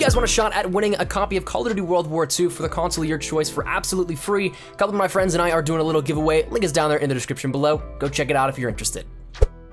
guys want a shot at winning a copy of Call of Duty World War II for the console of your choice for absolutely free, a couple of my friends and I are doing a little giveaway. Link is down there in the description below. Go check it out if you're interested.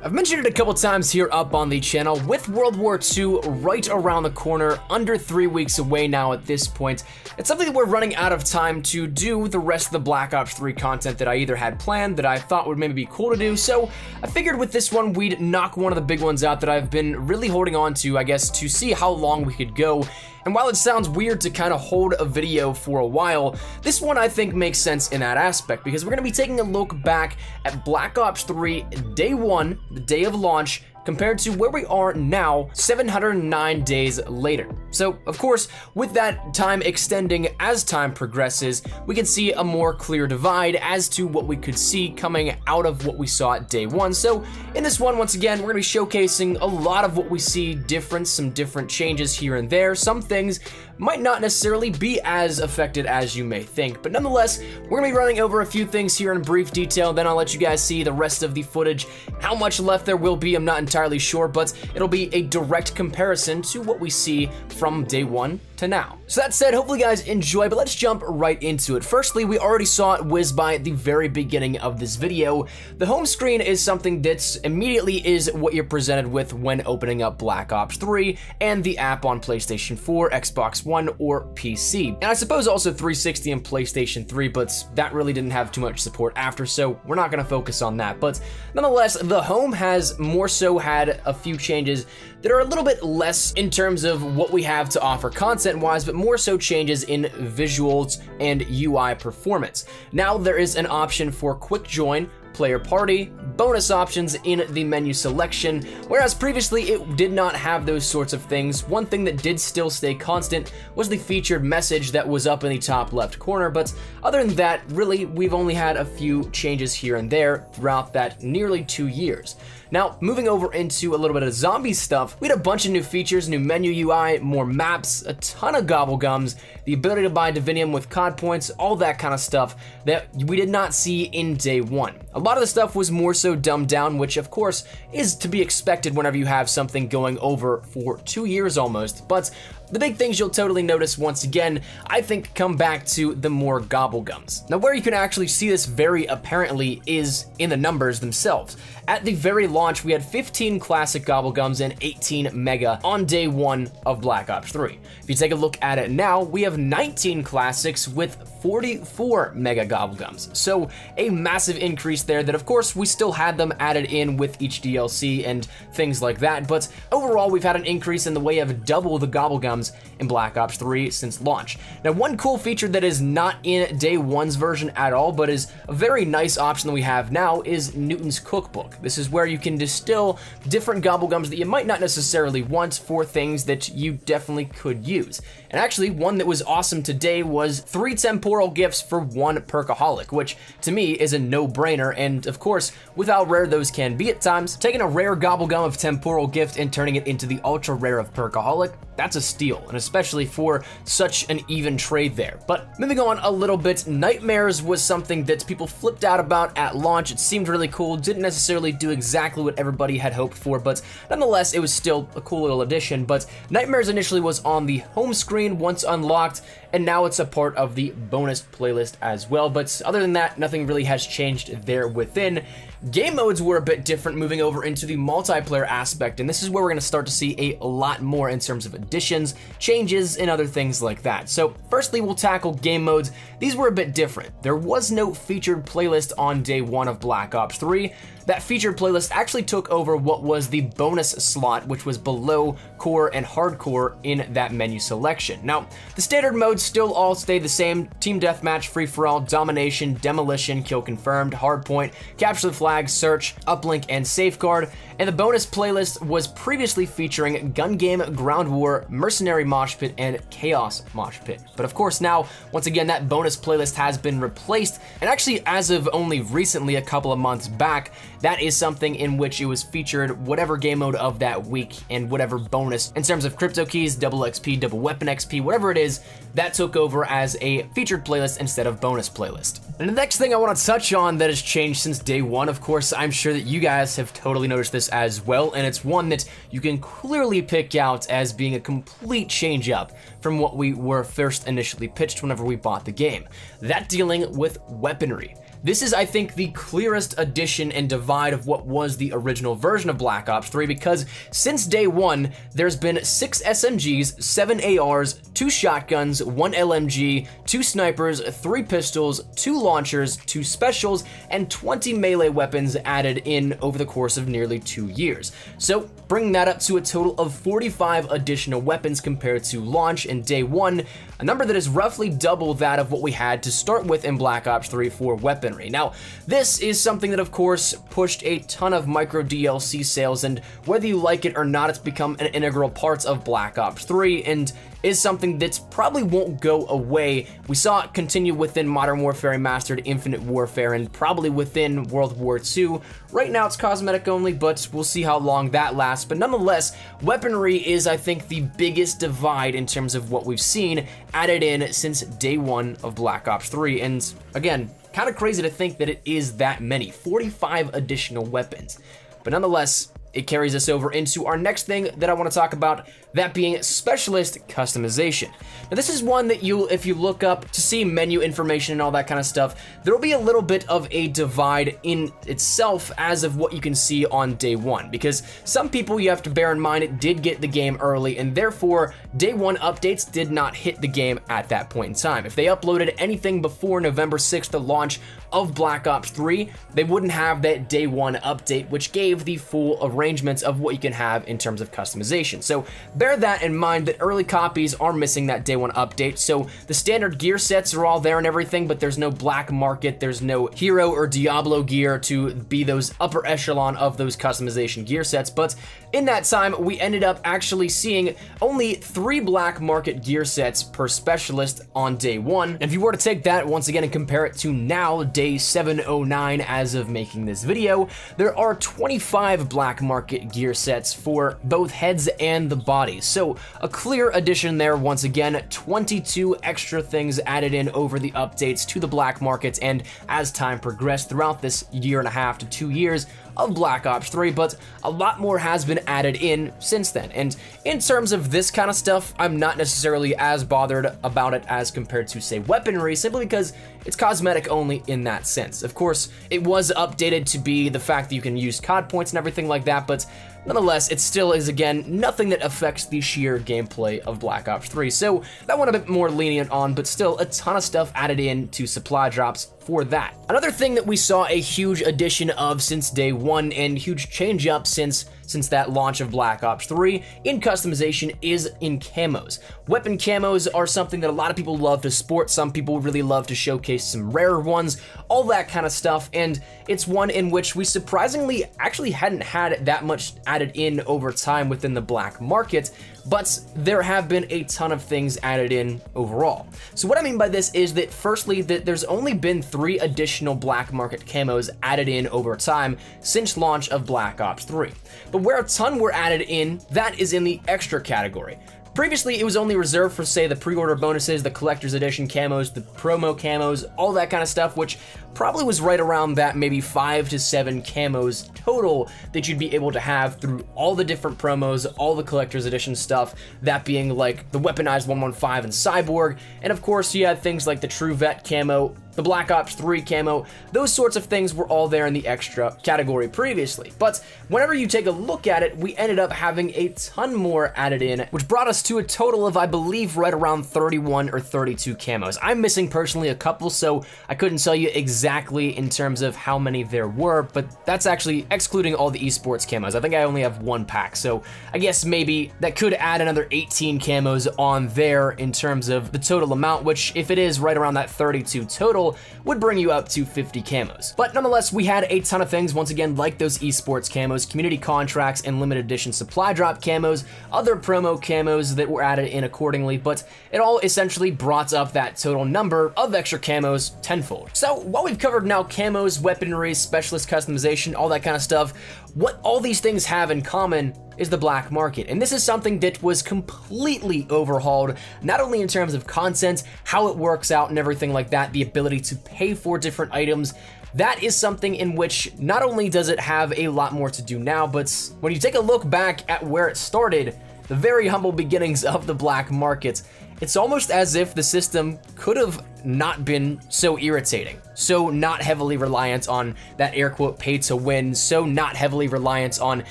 I've mentioned it a couple times here up on the channel. With World War II right around the corner, under 3 weeks away now at this point, it's something that we're running out of time to do the rest of the Black Ops 3 content that I either had planned that I thought would maybe be cool to do. So I figured with this one, we'd knock one of the big ones out that I've been really holding on to, I guess, to see how long we could go. And while it sounds weird to kind of hold a video for a while, this one I think makes sense in that aspect because we're going to be taking a look back at Black Ops 3 Day 1, the day of launch, compared to where we are now, 709 days later. So, of course, with that time extending as time progresses, we can see a more clear divide as to what we could see coming out of what we saw at Day 1. So, in this one, once again, we're going to be showcasing a lot of what we see different, some different changes here and there. Some things might not necessarily be as affected as you may think, but nonetheless, we're going to be running over a few things here in brief detail, then I'll let you guys see the rest of the footage. How much left there will be, I'm not entirely sure, but it'll be a direct comparison to what we see from Day 1 to now. So that said, hopefully you guys enjoy, but let's jump right into it. Firstly, we already saw it whiz by at the very beginning of this video. The home screen is something that's immediately is what you're presented with when opening up Black Ops 3 and the app on PlayStation 4, Xbox One, or PC. And I suppose also 360 and PlayStation 3, but that really didn't have too much support after, so we're not going to focus on that. But nonetheless, the home has more so had a few changes that are a little bit less in terms of what we have to offer content-wise, but more so changes in visuals and UI performance. Now there is an option for quick join, player party, bonus options in the menu selection, whereas previously it did not have those sorts of things. One thing that did still stay constant was the featured message that was up in the top left corner, but other than that, really, we've only had a few changes here and there throughout that nearly 2 years. Now, moving over into a little bit of zombie stuff, we had a bunch of new features, new menu UI, more maps, a ton of gobblegums, the ability to buy Divinium with COD points, all that kind of stuff that we did not see in Day 1. A lot of the stuff was more so dumbed down, which of course is to be expected whenever you have something going over for 2 years almost, but the big things you'll totally notice once again, I think, come back to the more gobblegums. Now, where you can actually see this very apparently is in the numbers themselves. At the very launch, we had 15 classic gobblegums and 18 mega on Day 1 of Black Ops 3. If you take a look at it now, we have 19 classics with 44 mega gobblegums. So a massive increase there that, of course, we still had them added in with each DLC and things like that, but overall, we've had an increase in the way of double the gobblegums in Black Ops 3 since launch. Now, one cool feature that is not in Day 1's version at all, but is a very nice option that we have now, is Newton's Cookbook. This is where you can distill different gobblegums that you might not necessarily want for things that you definitely could use. And actually, one that was awesome today was 3 temporal gifts for 1 perkaholic, which to me is a no-brainer, and of course, with how rare those can be at times, taking a rare gobblegum of temporal gift and turning it into the ultra rare of perkaholic, that's a steal, and especially for such an even trade there. But moving on a little bit, Nightmares was something that people flipped out about at launch. It seemed really cool, didn't necessarily do exactly what everybody had hoped for, but nonetheless, it was still a cool little addition. But Nightmares initially was on the home screen once unlocked, and now it's a part of the bonus playlist as well. But other than that, nothing really has changed there within. Game modes were a bit different moving over into the multiplayer aspect, and this is where we're going to start to see a lot more in terms of additions, changes, and other things like that. So firstly, we'll tackle game modes. These were a bit different. There was no featured playlist on Day 1 of Black Ops 3. That featured playlist actually took over what was the bonus slot, which was below core and hardcore in that menu selection. Now, the standard modes still all stay the same: team deathmatch, free-for-all, domination, demolition, kill confirmed, hardpoint, capture the flag, search, uplink, and safeguard. And the bonus playlist was previously featuring gun game, ground war, mercenary mosh pit, and chaos mosh pit. But of course now, once again, that bonus playlist has been replaced, and actually as of only recently, a couple of months back, that is something in which it was featured whatever game mode of that week and whatever bonus bonus in terms of crypto keys, double XP, double weapon XP, whatever it is, that took over as a featured playlist instead of bonus playlist. And the next thing I want to touch on that has changed since day one, of course, I'm sure that you guys have totally noticed this as well, and it's one that you can clearly pick out as being a complete change up from what we were first initially pitched whenever we bought the game. That dealing with weaponry. This is, I think, the clearest addition and divide of what was the original version of Black Ops 3, because since day one, there's been 6 SMGs, 7 ARs, 2 shotguns, 1 LMG, 2 snipers, 3 pistols, 2 launchers, 2 specials, and 20 melee weapons added in over the course of nearly 2 years. So, bringing that up to a total of 45 additional weapons compared to launch in day one, a number that is roughly double that of what we had to start with in Black Ops 3 for weaponry. Now, this is something that of course pushed a ton of micro DLC sales, and whether you like it or not, it's become an integral part of Black Ops 3 and is something that probably won't go away. We saw it continue within Modern Warfare Remastered, Infinite Warfare, and probably within World War II. Right now it's cosmetic only, but we'll see how long that lasts. But nonetheless, weaponry is, I think, the biggest divide in terms of what we've seen added in since day one of Black Ops 3. And again, kind of crazy to think that it is that many, 45 additional weapons. But nonetheless, it carries us over into our next thing that I want to talk about, that being specialist customization. Now this is one that if you look up to see menu information and all that kind of stuff, there will be a little bit of a divide in itself as of what you can see on day one, because some people, you have to bear in mind, it did get the game early, and therefore day one updates did not hit the game at that point in time. If they uploaded anything before November 6th, the launch of Black Ops 3, they wouldn't have that day one update, which gave the full arrangements of what you can have in terms of customization. So bear that in mind, that early copies are missing that day one update. So the standard gear sets are all there and everything, but there's no black market, there's no hero or Diablo gear to be those upper echelon of those customization gear sets. But in that time, we ended up actually seeing only 3 black market gear sets per specialist on day one. And if you were to take that once again and compare it to now, day 709 as of making this video, there are 25 black market gear sets for both heads and the bodies. So a clear addition there once again, 22 extra things added in over the updates to the black markets and as time progressed throughout this 1.5 to 2 years of Black Ops 3, but a lot more has been added in since then. And in terms of this kind of stuff, I'm not necessarily as bothered about it as compared to, say, weaponry, simply because it's cosmetic only in that sense. Of course, it was updated to be the fact that you can use COD points and everything like that, but nonetheless, it still is, again, nothing that affects the sheer gameplay of Black Ops 3. So that one a bit more lenient on, but still a ton of stuff added in to supply drops for that. Another thing that we saw a huge addition of since day one, and huge change up since that launch of Black Ops 3 in customization, is in camos. Weapon camos are something that a lot of people love to sport. Some people really love to showcase some rarer ones, all that kind of stuff, and it's one in which we surprisingly actually hadn't had that much added in over time within the black market, but there have been a ton of things added in overall. So what I mean by this is that firstly, that there's only been 3 additional black market camos added in over time since launch of Black Ops 3. But where a ton were added in, that is in the extra category. Previously, it was only reserved for, say, the pre-order bonuses, the collector's edition camos, the promo camos, all that kind of stuff, which probably was right around that maybe 5 to 7 camos total that you'd be able to have through all the different promos, all the collector's edition stuff, that being like the weaponized 115 and Cyborg, and of course you had things like the True Vet camo, the Black Ops 3 camo, those sorts of things were all there in the extra category previously. But whenever you take a look at it, we ended up having a ton more added in, which brought us to a total of, I believe, right around 31 or 32 camos. I'm missing personally a couple, so I couldn't tell you exactly in terms of how many there were, but that's actually excluding all the esports camos. I think I only have 1 pack, so I guess maybe that could add another 18 camos on there in terms of the total amount, which if it is right around that 32 total, would bring you up to 50 camos. But nonetheless, we had a ton of things, once again, like those esports camos, community contracts, and limited edition supply drop camos, other promo camos that were added in accordingly, but it all essentially brought up that total number of extra camos tenfold. So while we we've covered now camos, weaponry, specialist customization, all that kind of stuff, what all these things have in common is the black market. And this is something that was completely overhauled, not only in terms of content, how it works out and everything like that, the ability to pay for different items. That is something in which not only does it have a lot more to do now, but when you take a look back at where it started, the very humble beginnings of the black market, it's almost as if the system could have not been so irritating, so not heavily reliant on that air quote pay to win, so not heavily reliant on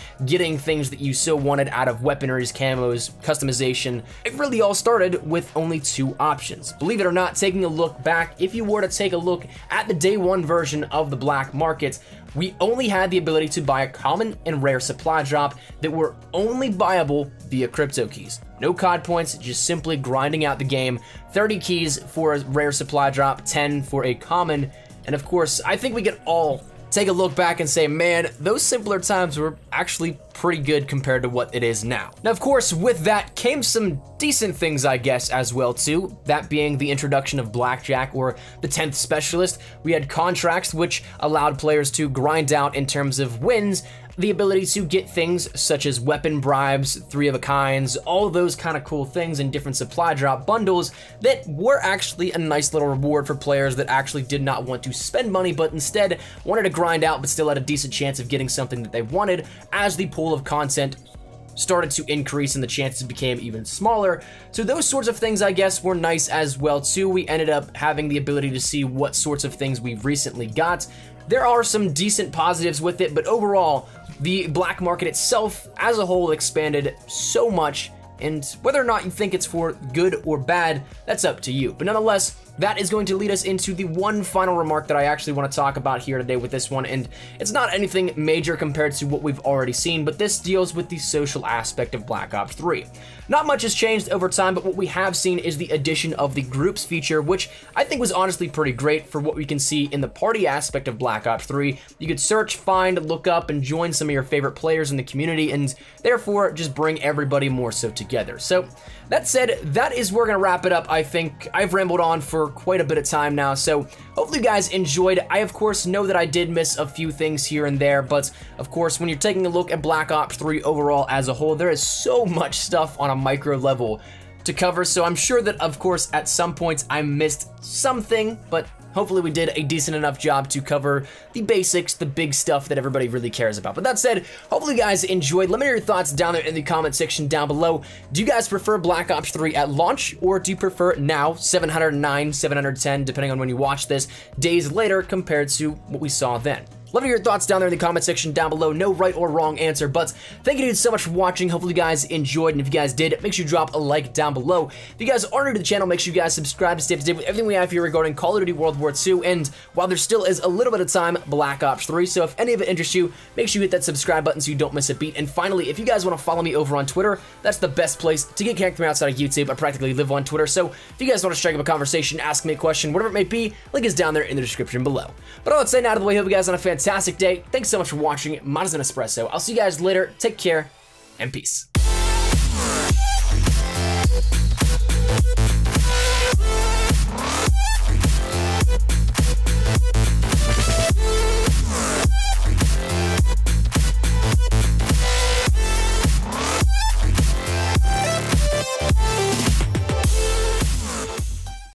getting things that you so wanted out of weaponaries, camos, customization. It really all started with only 2 options. Believe it or not, taking a look back, if you were to take a look at the day 1 version of the black market, we only had the ability to buy a common and rare supply drop that were only buyable via crypto keys. No COD points, just simply grinding out the game. 30 keys for a rare supply drop, 10 for a common, and of course, I think we can all take a look back and say, man, those simpler times were actually pretty good compared to what it is now. Now, of course, with that came some decent things, I guess, as well, too. That being the introduction of Blackjack, or the 10th Specialist. We had contracts, which allowed players to grind out in terms of wins, the ability to get things such as weapon bribes, 3 of a kinds, all of those kind of cool things in different supply drop bundles that were actually a nice little reward for players that actually did not want to spend money, but instead wanted to grind out but still had a decent chance of getting something that they wanted as the pool of content started to increase and the chances became even smaller. So those sorts of things, I guess, were nice as well too. We ended up having the ability to see what sorts of things we've recently got. There are some decent positives with it, but overall, the black market itself as a whole expanded so much, and whether or not you think it's for good or bad, that's up to you. But nonetheless, that is going to lead us into the one final remark that I actually want to talk about here today with this one, and it's not anything major compared to what we've already seen, but this deals with the social aspect of Black Ops 3. Not much has changed over time, but what we have seen is the addition of the groups feature, which I think was honestly pretty great for what we can see in the party aspect of Black Ops 3. You could search, find, look up, and join some of your favorite players in the community, and therefore just bring everybody more so together. So that said, that is where we're gonna wrap it up. I think I've rambled on for quite a bit of time now, so hopefully you guys enjoyed. I of course know that I did miss a few things here and there, but of course when you're taking a look at Black Ops 3 overall as a whole, there is so much stuff on a micro level to cover, so I'm sure that of course at some points I missed something, but hopefully we did a decent enough job to cover the basics, the big stuff that everybody really cares about. But that said, hopefully you guys enjoyed. Let me know your thoughts down there in the comment section down below. Do you guys prefer Black Ops 3 at launch, or do you prefer now, 709, 710, depending on when you watch this, days later compared to what we saw then? Let me know your thoughts down there in the comment section down below. No right or wrong answer, but thank you so much for watching. Hopefully you guys enjoyed, and if you guys did, make sure you drop a like down below. If you guys are new to the channel, make sure you guys subscribe to stay up to date with everything we have here regarding Call of Duty World War II, and while there still is a little bit of time, Black Ops 3, so if any of it interests you, make sure you hit that subscribe button so you don't miss a beat. And finally, if you guys want to follow me over on Twitter, that's the best place to get connected with me outside of YouTube. I practically live on Twitter, so if you guys want to strike up a conversation, ask me a question, whatever it may be, link is down there in the description below. But all that said, out of the way, hope you guys on a fantastic day. Thanks so much for watching. Mine is an espresso. I'll see you guys later. Take care, and peace.